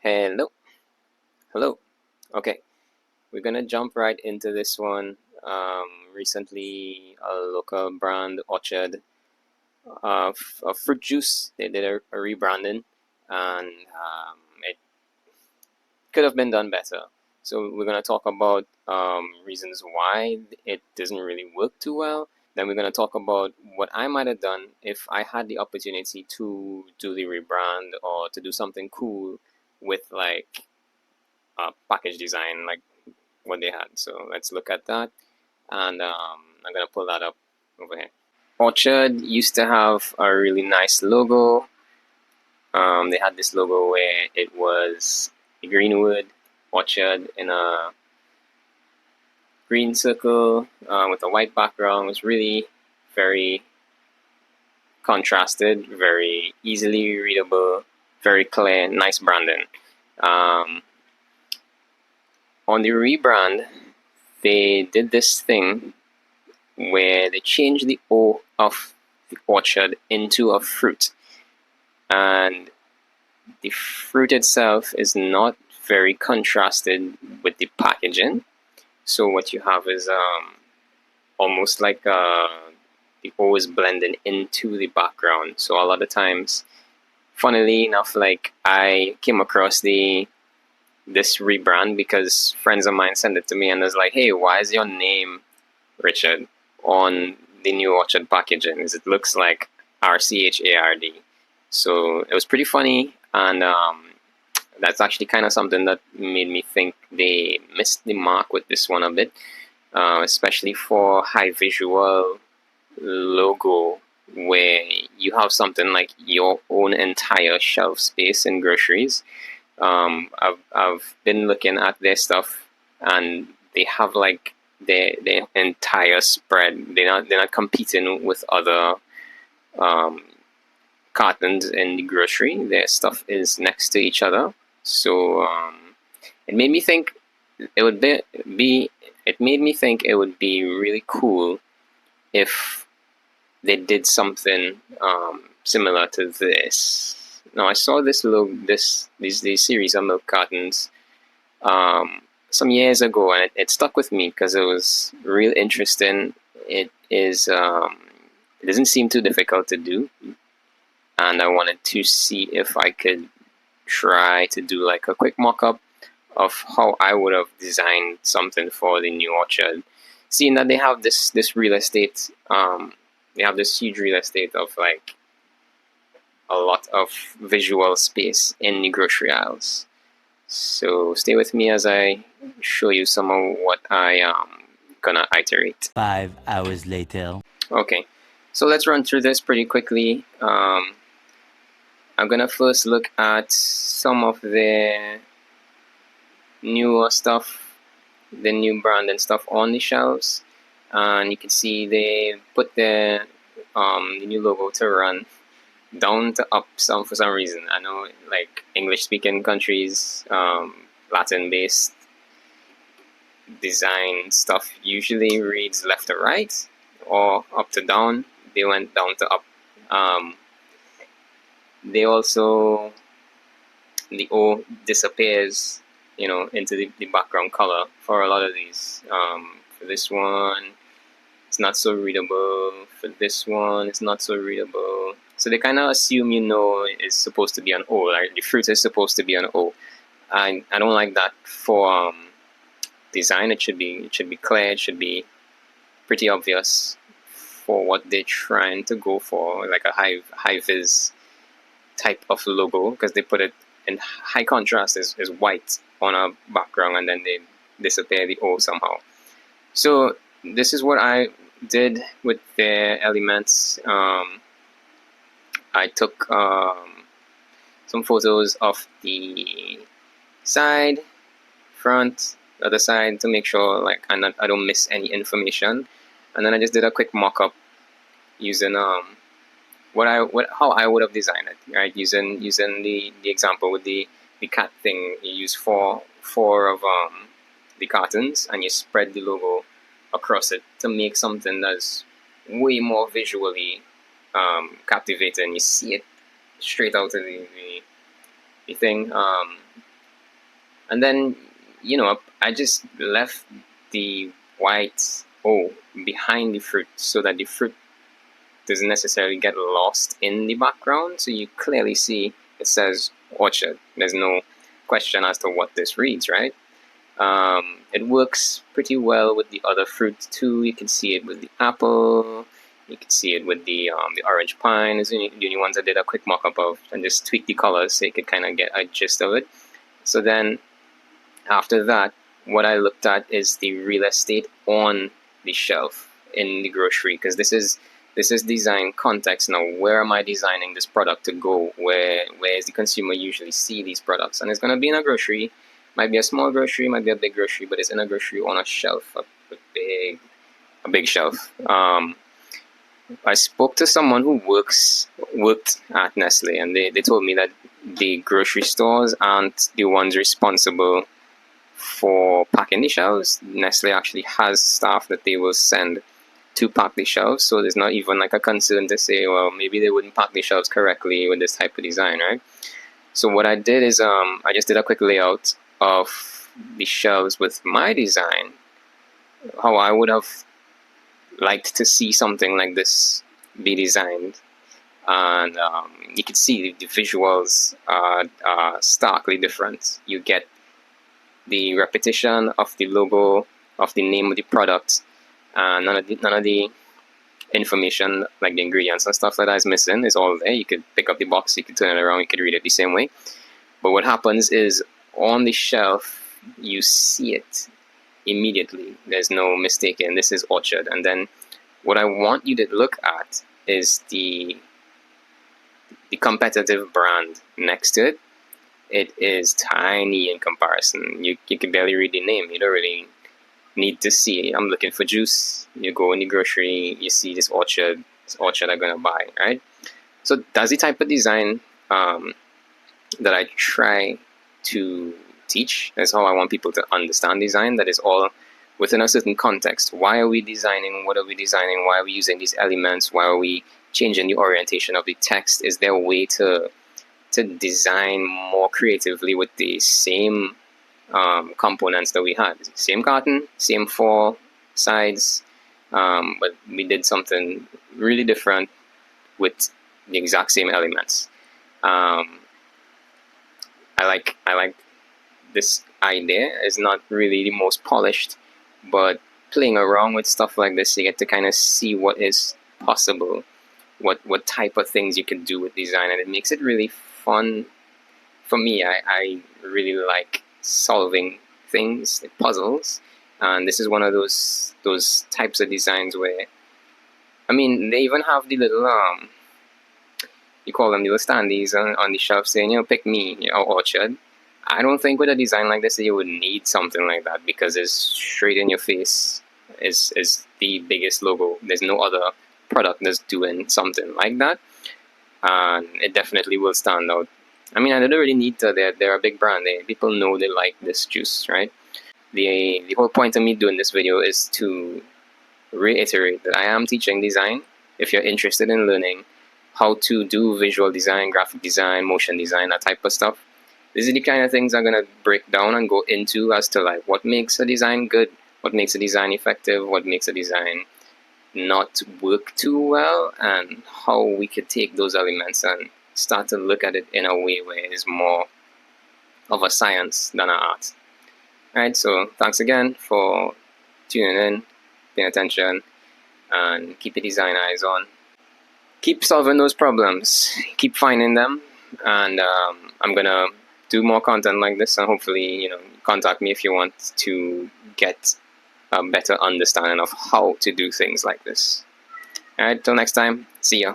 Hello, hello. Okay, we're gonna jump right into this one. Recently, a local brand, Orchard, of fruit juice, they did a rebranding, and it could have been done better. So we're gonna talk about reasons why it doesn't really work too well. Then we're gonna talk about what I might have done if I had the opportunity to do the rebrand or to do something cool with like package design, like what they had. So let's look at that, and I'm gonna pull that up over here. Orchard used to have a really nice logo. They had this logo where it was a greenwood orchard in a green circle with a white background. It was really very contrasted, very easily readable, very clear, nice branding. Um, on the rebrand, they did this thing where they changed the O of the orchard into a fruit. And the fruit itself is not very contrasted with the packaging. So what you have is almost like the O is blending into the background. So a lot of times, funnily enough, like I came across this rebrand because friends of mine sent it to me and was like, "Hey, why is your name Richard on the new Orchard packaging? Is it looks like RCHARD." So it was pretty funny, and that's actually kind of something that made me think they missed the mark with this one a bit, especially for high visual logo where you have something like your own entire shelf space in groceries. I've been looking at their stuff, and they have like their entire spread. They're not competing with other um, cartons in the grocery. Their stuff is next to each other. So it made me think it would be it made me think it would be really cool if they did something similar to this. Now I saw these series of milk cartons some years ago, and it stuck with me because it was real interesting. It doesn't seem too difficult to do, and I wanted to see if I could try to do like a quick mock-up of how I would have designed something for the new orchard. Seeing that they have this real estate, they have this huge real estate of like a lot of visual space in the grocery aisles. So stay with me as I show you some of what I am gonna iterate. 5 hours later. Okay, so let's run through this pretty quickly. I'm gonna first look at some of the newer stuff, the new brand and stuff on the shelves, and you can see they put the new logo to run down to up some for some reason. I know like English speaking countries, Latin based design stuff usually reads left to right or up to down. They went down to up. They also, the O disappears, into the background color for a lot of these. For this one, it's not so readable. For this one, it's not so readable. So they kind of assume it's supposed to be an O. Like the fruit is supposed to be an O. I don't like that for design. It should be clear. It should be pretty obvious for what they're trying to go for, like a high vis type of logo, because they put it in high contrast is white on a background, and then they disappear the O somehow. So this is what I did with the elements. I took some photos of the side, front, other side to make sure like I don't miss any information, and then I just did a quick mock-up using how I would have designed it, right? Using the example with the cat thing. You use four of the cartons, and you spread the logo across it to make something that's way more visually captivating. You see it straight out of the thing. And then, I just left the white O behind the fruit so that the fruit doesn't necessarily get lost in the background. So you clearly see it says Orchard. There's no question as to what this reads, right? It works pretty well with the other fruit too. You can see it with the apple. You can see it with the orange pine. Is the only ones I did a quick mock-up of and just tweak the colors so you could kind of get a gist of it. So then after that, what I looked at is the real estate on the shelf in the grocery, because this is design context. Now, where am I designing this product to go? Where is the consumer usually see these products? And it's going to be in a grocery. Might be a small grocery, might be a big grocery, but it's in a grocery on a shelf, a big shelf. I spoke to someone who worked at Nestle, and they told me that the grocery stores aren't the ones responsible for packing the shelves. Nestle actually has staff that they will send to pack the shelves, so there's not even like a concern to say, well, maybe they wouldn't pack the shelves correctly with this type of design, right? So what I did is I just did a quick layout of the shelves with my design, how I would have liked to see something like this be designed. And you can see the visuals are starkly different. You get the repetition of the logo, of the name of the product, and none of the information like the ingredients and stuff like that is missing. It's all there. You could pick up the box, you could turn it around, you could read it the same way. But what happens is on the shelf, you see it immediately. There's no mistaking. This is Orchard. And then what I want you to look at is the competitive brand next to it. It is tiny in comparison. You can barely read the name. You don't really need to see. I'm looking for juice. You go in the grocery, you see this Orchard. This Orchard I'm gonna buy, right? So that's the type of design that I try to teach. That's how I want people to understand design. That is all within a certain context. Why are we designing? What are we designing? Why are we using these elements? Why are we changing the orientation of the text? Is there a way to design more creatively with the same components that we had? Same carton, same four sides, but we did something really different with the exact same elements. I like this idea. It's not really the most polished, but playing around with stuff like this, you get to kind of see what is possible, what type of things you can do with design, and it makes it really fun. For me, I really like solving things, like puzzles, and this is one of those types of designs where, I mean, they even have the little you call them little standees on the shelf saying, pick me, Orchard. I don't think with a design like this you would need something like that, because it's straight in your face. Is the biggest logo. There's no other product that's doing something like that, and it definitely will stand out. I mean, I don't really need to. They're a big brand. People know they like this juice, right? The whole point of me doing this video is to reiterate that I am teaching design. If you're interested in learning how to do visual design, graphic design, motion design, that type of stuff, these are the kind of things I'm gonna break down and go into as to like what makes a design good, what makes a design effective, what makes a design not work too well, and how we could take those elements and start to look at it in a way where it's more of a science than an art. Alright, so thanks again for tuning in, paying attention, and keep the design eyes on. Keep solving those problems, keep finding them, and I'm gonna do more content like this, and hopefully, contact me if you want to get a better understanding of how to do things like this. Alright, till next time, see ya.